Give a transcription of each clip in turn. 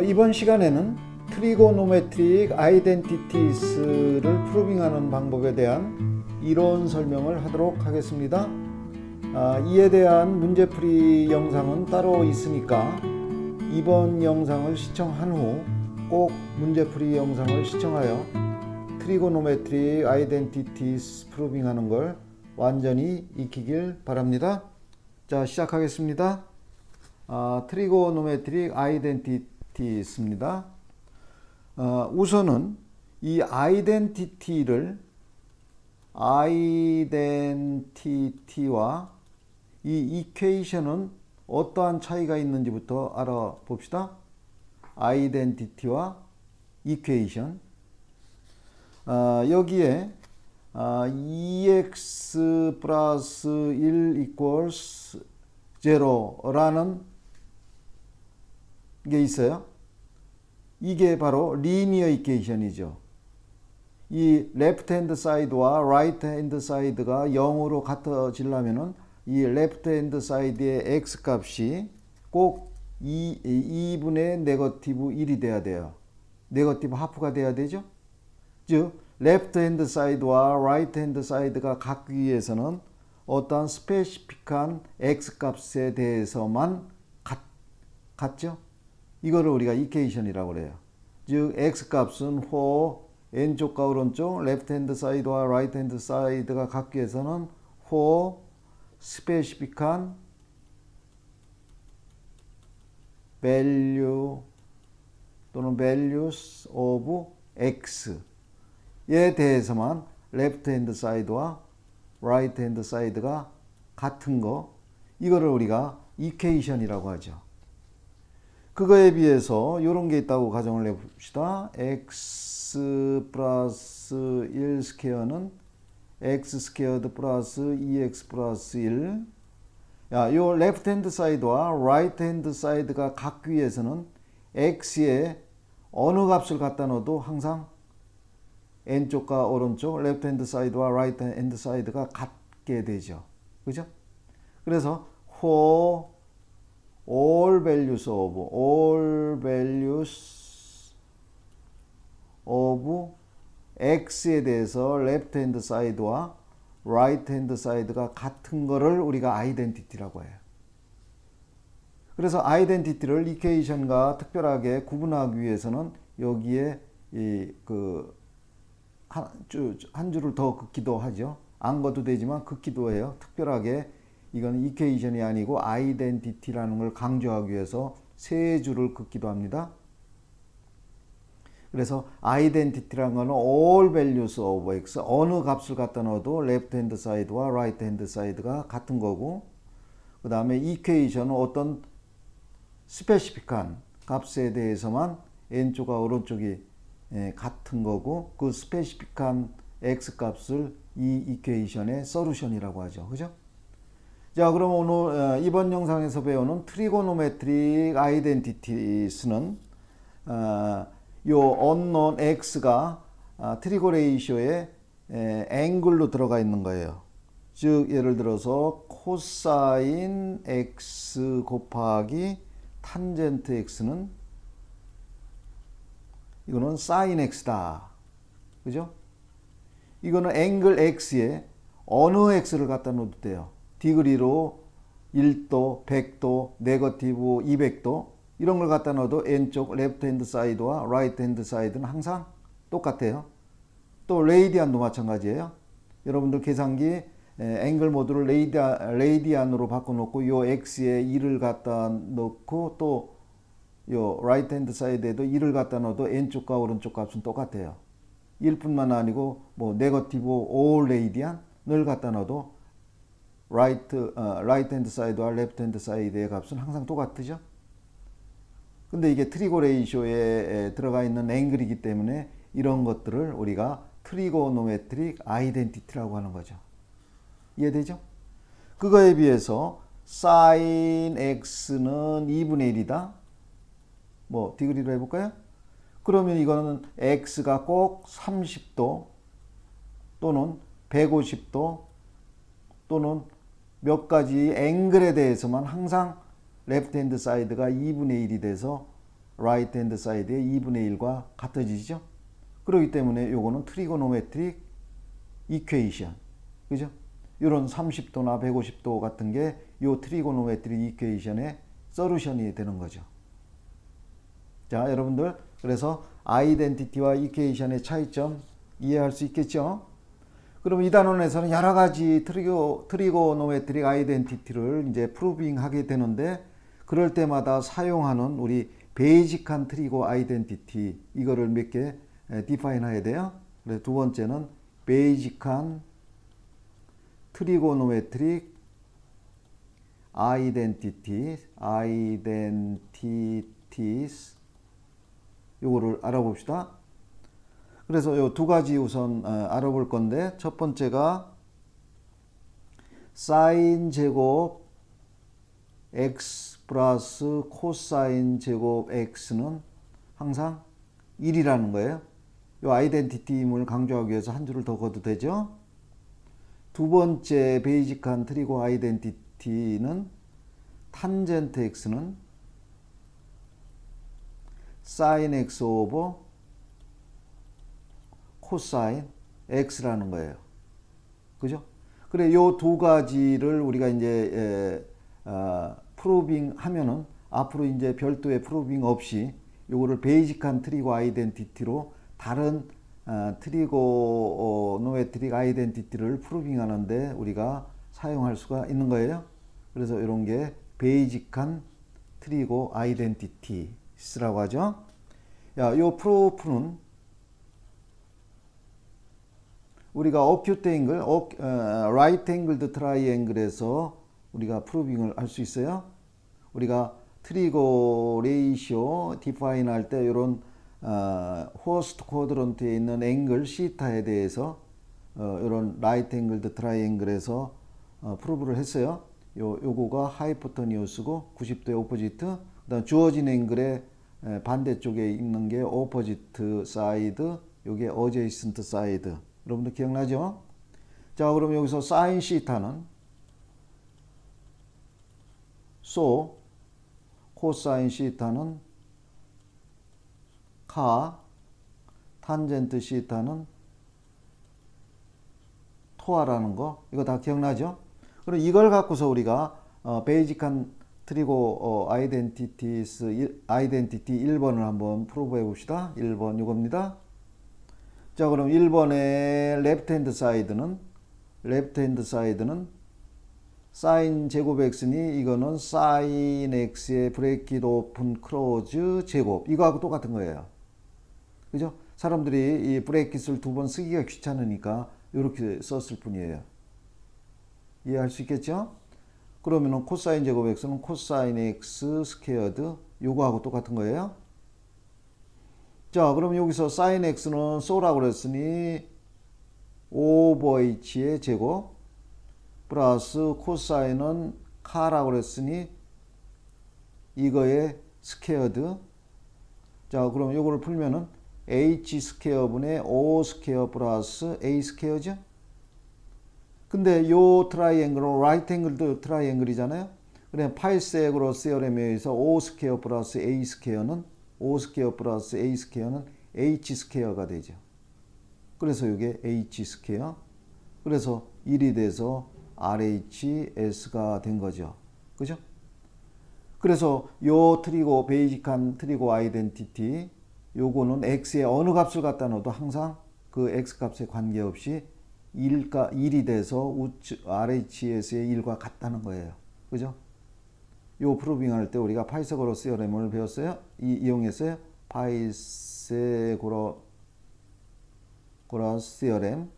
이번 시간에는 트리고노메트릭 아이덴티티스를 프로빙하는 방법에 대한 이론 설명을 하도록 하겠습니다. 이에 대한 문제풀이 영상은 따로 있으니까 이번 영상을 시청한 후 꼭 문제풀이 영상을 시청하여 트리고노메트릭 아이덴티티스 프로빙하는 걸 완전히 익히길 바랍니다. 자, 시작하겠습니다. 트리고노메트릭 아이덴티티스입니다. 우선은 이 아이덴티티와 이 이퀘이션은 어떠한 차이가 있는지부터 알아봅시다. 아이덴티티와 이퀘이션. 여기에 2x 플러스 1 equals 0라는 게 있어요. 이게 바로 리니어 이퀘이션이죠. 이 레프트 핸드 사이드와 라이트 핸드 사이드가 0으로 같아지려면은 이 레프트 핸드 사이드의 x 값이 꼭 2분의 네거티브 1이 돼야 돼요. 네거티브 하프가 돼야 되죠. 즉 레프트 핸드 사이드와 라이트 핸드 사이드가 같기 위해서는 어떠한 스페시픽한 x 값에 대해서만 같죠. 이거를 우리가 이퀘이션이라고 그래요. 즉 x 값은 for 왼쪽과 오른쪽 레프트 핸드 사이드와 라이트 핸드 사이드가 같기 위해서는 for 스페시픽한 value 또는 values of x에 대해서만 레프트 핸드 사이드와 라이트 핸드 사이드가 같은 거, 이거를 우리가 이퀘이션이라고 하죠. 그거에 비해서 이런 게 있다고 가정을 해봅시다. x 플러스 1 스퀘어는 x 스퀘어드 플러스 2x 플러스 1. 요 레프트 핸드 사이드와 라이트 핸드 사이드가 같기 위해서는 x에 어느 값을 갖다 넣어도 항상 왼쪽과 오른쪽 레프트 핸드 사이드와 라이트 핸드 사이드가 같게 되죠. 그죠? 그래서 for all values of x에 대해서 레프트 핸드 사이드와 라이트 핸드 사이드가 같은 거를 우리가 아이덴티티라고 해요. 그래서 아이덴티티를 이퀘이션과 특별하게 구분하기 위해서는 여기에 한 줄을 더 긋기도 하죠. 안 긋도 되지만 긋기도 해요. 특별하게 이건 이퀘이션이 아니고 아이덴티티라는 걸 강조하기 위해서 세 줄을 긋기도 합니다. 그래서 아이덴티티라는 거는 all values of x, 어느 값을 갖다 넣어도 레프트 핸드 사이드와 라이트 핸드 사이드가 같은 거고, 그 다음에 이퀘이션은 어떤 스페시픽한 값에 대해서만 왼쪽과 오른쪽이 같은 거고, 그 스페시픽한 x 값을 이 이퀘이션의 솔루션이라고 하죠. 그죠? 자, 그럼 오늘 이번 영상에서 배우는 트리고노메트릭 아이덴티티스는 요 unknown x가 트리고 레이쇼에 앵글로 들어가 있는 거예요. 즉 예를 들어서 코사인 x 곱하기 탄젠트 x는 이거는 사인 x다. 그죠? 이거는 앵글 x에 어느 x를 갖다 놓어도 돼요. 디그리로 1도, 100도, 네거티브 200도 이런 걸 갖다 넣어도 왼쪽 레프트 핸드 사이드와 라이트 핸드 사이드는 항상 똑같아요. 또 레이디안도 마찬가지예요. 여러분들 계산기 앵글 모드를 레이디안으로 바꿔놓고 요 x에 1을 갖다 넣고 또 요 라이트 핸드 사이드에도 1을 갖다 넣어도 왼쪽과 오른쪽 값은 똑같아요. 1뿐만 아니고 뭐 네거티브 5 레이디안을 갖다 넣어도 라이트 핸드 사이드와 레프트 핸드 사이드의 값은 항상 똑같죠. 근데 이게 트리고 레이쇼에 들어가 있는 앵글이기 때문에 이런 것들을 우리가 트리고노메트릭 아이덴티티라고 하는 거죠. 이해되죠? 그거에 비해서 sin x는 2분의 1이다. 뭐 디그리로 해볼까요? 그러면 이거는 x가 꼭 30도 또는 150도 또는 몇 가지 앵글에 대해서만 항상 레프트 핸드 사이드가 2분의 1이 돼서 right hand side의 2분의 1과 같아지죠. 그렇기 때문에 요거는 트리고노메트릭 이퀘이션. 그죠? 이런 30도나 150도 같은 게 요 트리고노메트릭 이퀘이션의 솔루션이 되는 거죠. 자, 여러분들 그래서 아이덴티티와 이퀘이션의 차이점 이해할 수 있겠죠? 그럼 이 단원에서는 여러 가지 트리고노메트릭 아이덴티티를 이제 프루빙 하게 되는데, 그럴 때마다 사용하는 우리 베이직한 트리고 아이덴티티, 이거를 몇 개 디파인 해야 돼요. 그래서 두 번째는 베이직한 트리고노메트릭 아이덴티티스, 요거를 알아봅시다. 그래서 요 두 가지 우선 알아볼 건데, 첫 번째가 사인 제곱 x 플러스 코사인 제곱 x는 항상 1이라는 거예요. 요 아이덴티티임을 강조하기 위해서 한 줄을 더 거도 되죠. 두 번째 베이직한 트리고 아이덴티티는 탄젠트 x는 사인 x 오버 코사인 x라는 거예요. 그죠? 그래, 요 두 가지를 우리가 이제 프로빙 하면은 앞으로 이제 별도의 프로빙 없이 요거를 베이직한 트리고 아이덴티티로 다른 트리고노메트릭 아이덴티티를 프로빙 하는데 우리가 사용할 수가 있는 거예요. 그래서 이런 게 베이직한 트리고 아이덴티티스라고 하죠. 야, 요 프로프는 우리가 어큐트 앵글, 라이트 앵글드 트라이앵글에서 우리가 프로빙을 할 수 있어요. 우리가 트리고 레이시오 디파인 할 때 이런 호스트 쿼드런트에 있는 앵글 시타에 대해서 이런 라이트 앵글드 트라이앵글에서 프로브를 했어요. 요거가 하이포터니우스고 90도의 오포지트, 그다음 주어진 앵글의 반대쪽에 있는 게 오포지트 사이드, 요게 어제이슨트 사이드. 여러분들 기억나죠? 자, 그럼 여기서 사인 시타는 소, 코사인 시타는 카, 탄젠트 시타는 토아라는 거, 이거 다 기억나죠? 그럼 이걸 갖고서 우리가 베이직한 트리고 아이덴티티 1번을 한번 프로브 해 봅시다. 1번 이겁니다. 자, 그럼 1번의 레프트 핸드 사이드는 사인 제곱 x니 이거는 사인 x의 브레이킷 오픈 클로즈 제곱, 이거하고 똑같은 거예요. 그죠? 사람들이 이 브레이킷을 두 번 쓰기가 귀찮으니까 이렇게 썼을 뿐이에요. 이해할 수 있겠죠? 그러면은 코사인 제곱 x는 코사인 x 스퀘어드, 요거하고 똑같은 거예요. 자, 그럼 여기서 사인 x는 소라고 그랬으니 오버 h의 제곱 플러스 코사인은 카라고 그랬으니 이거의 스퀘어드. 자, 그럼 요거를 풀면은 h 스퀘어 분의 o 스퀘어 플러스 a 스퀘어죠. 근데 요 트라이앵글은 라이트 앵글도 트라이앵글이잖아요. 그래, 파이세그로 시어렘에 의해서 o 스퀘어 플러스 a 스퀘어는 o 스퀘어 플러스 a 스퀘어는 h 스퀘어가 되죠. 그래서 이게 h 스퀘어. 그래서 1이 돼서 RHS가 된 거죠. 그죠? 그래서 요 트리고 베이직한 트리고 아이덴티티, 요거는 x의 어느 값을 갖다 넣어도 항상 그 x 값에 관계없이 1이 돼서 RHS의 1과 같다는 거예요. 그죠? 요 프로빙 할 때 우리가 파이세고로스 시어렘을 배웠어요. 이용했어요. 파이세고로스 시어렘.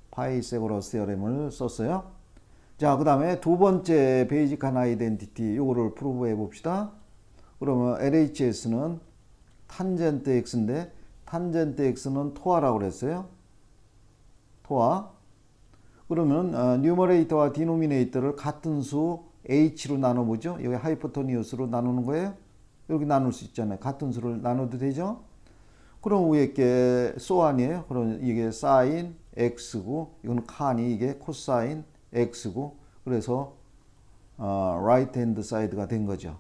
파이세고로스 시어렘을 썼어요. 자, 그 다음에 두 번째 베이직한 아이덴티티, 요거를 프로브 해 봅시다. 그러면 LHS는 탄젠트 x인데 탄젠트 x는 토아라고 그랬어요. 토아. 그러면 뉴머레이터와 디노미네이터를 같은 수 h로 나눠보죠. 여기 하이포토니우스로 나누는 거예요. 여기 나눌 수 있잖아요. 같은 수를 나눠도 되죠. 그럼 위에 게 소 아니에요. 그럼 이게 사인 x고 이건 칸이 이게 코사인 x고, 그래서 right hand side가 된 거죠.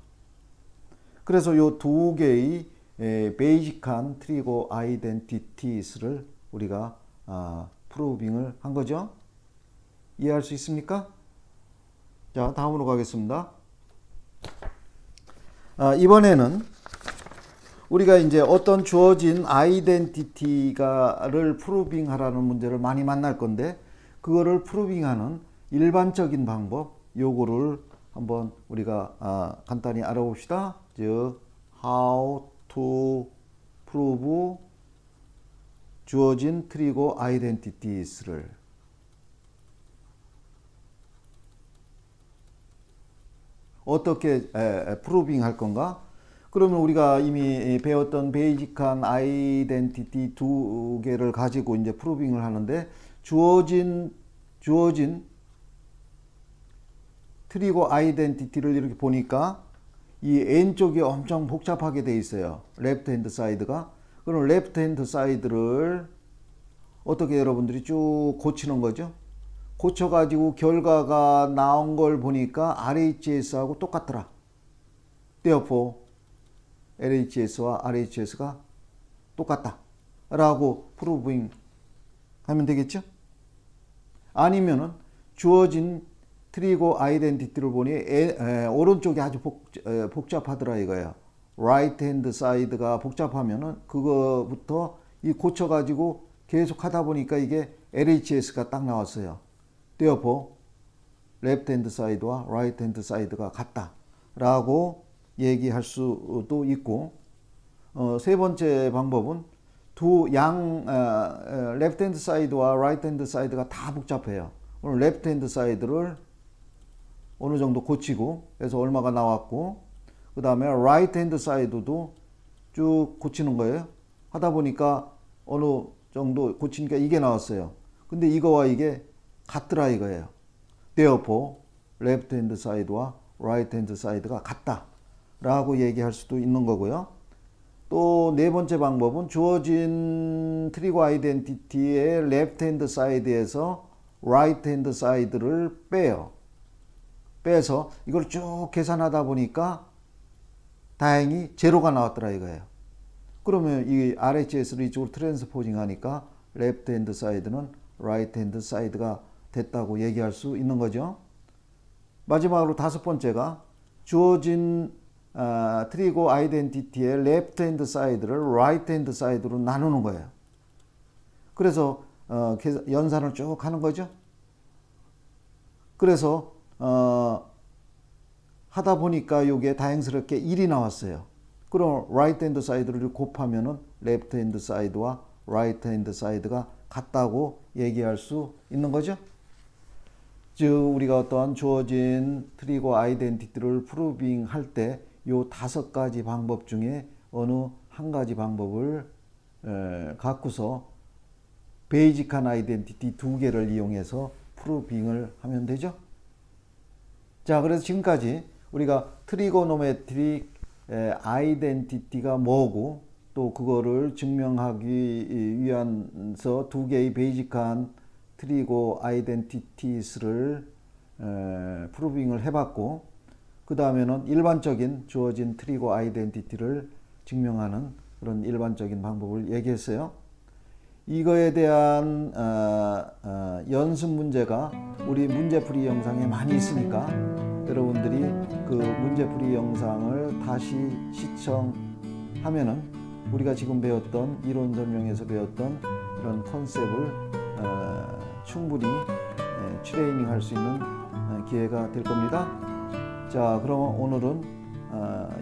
그래서 요 두 개의 베이직한 트리거 아이덴티티스를 우리가 프로빙을 한 거죠. 이해할 수 있습니까? 자, 다음으로 가겠습니다. 이번에는 우리가 이제 어떤 주어진 아이덴티티가를 프로빙 하라는 문제를 많이 만날 건데, 그거를 프로빙하는 일반적인 방법, 요거를 한번 우리가 간단히 알아봅시다. 즉, how to prove 주어진 트리거 아이덴티티스를 어떻게 프로빙 할 건가? 그러면 우리가 이미 배웠던 베이직한 아이덴티티 두 개를 가지고 이제 프로빙을 하는데, 주어진 트리거 아이덴티티를 이렇게 보니까 이 N쪽이 엄청 복잡하게 돼 있어요. 레프트 핸드 사이드가. 그럼 레프트 핸드 사이드를 어떻게 여러분들이 쭉 고치는 거죠? 고쳐가지고 결과가 나온 걸 보니까 RHS하고 똑같더라. therefore LHS와 RHS가 똑같다 라고 프로빙 하면 되겠죠? 아니면은 주어진 트리거 아이덴티티를 보니 오른쪽이 아주 복잡하더라 이거예요. right hand side가 복잡하면은 그거부터 이 고쳐가지고 계속 하다 보니까 이게 LHS가 딱 나왔어요. therefore left hand side와 right hand side가 같다 라고 얘기할 수도 있고, 세 번째 방법은 left hand side와 right hand side가 다 복잡해요. 오늘 left hand side를 어느 정도 고치고 해서 얼마가 나왔고, 그 다음에 right hand side도 쭉 고치는 거예요. 하다 보니까 어느 정도 고치니까 이게 나왔어요. 근데 이거와 이게 같더라 이거예요. therefore left hand side와 right hand side가 같다 라고 얘기할 수도 있는 거고요. 또 네 번째 방법은 주어진 트리거 아이덴티티의 left hand side에서 right hand side를 빼서 이걸 쭉 계산하다 보니까 다행히 제로가 나왔더라 이거예요. 그러면 이 RHS를 이쪽으로 트랜스포징 하니까 left hand side는 right hand side가 됐다고 얘기할 수 있는 거죠. 마지막으로 다섯 번째가 주어진 트리거 아이덴티티의 left hand side를 right hand side로 나누는 거예요. 그래서 연산을 쭉 하는 거죠. 그래서 하다 보니까 이게 다행스럽게 1이 나왔어요. 그럼 right hand side를 곱하면은 left hand side와 right hand side가 같다고 얘기할 수 있는 거죠. 즉 우리가 어떠한 주어진 트리거 아이덴티티를 프로빙 할 때 요 5가지 방법 중에 어느 한 가지 방법을 갖고서 베이직한 아이덴티티 2개를 이용해서 프로빙을 하면 되죠. 자, 그래서 지금까지 우리가 트리고노메트릭 아이덴티티가 뭐고, 또 그거를 증명하기 위해서 2개의 베이직한 트리거 아이덴티티스를 프로빙을 해봤고, 그 다음에는 일반적인 주어진 트리거 아이덴티티를 증명하는 그런 일반적인 방법을 얘기했어요. 이거에 대한 연습 문제가 우리 문제풀이 영상에 많이 있으니까 여러분들이 그 문제풀이 영상을 다시 시청하면은 우리가 지금 배웠던 이론 설명에서 배웠던 그런 컨셉을 충분히 트레이닝 할 수 있는 기회가 될 겁니다. 자, 그럼 오늘은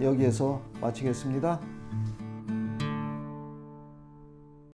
여기에서 마치겠습니다.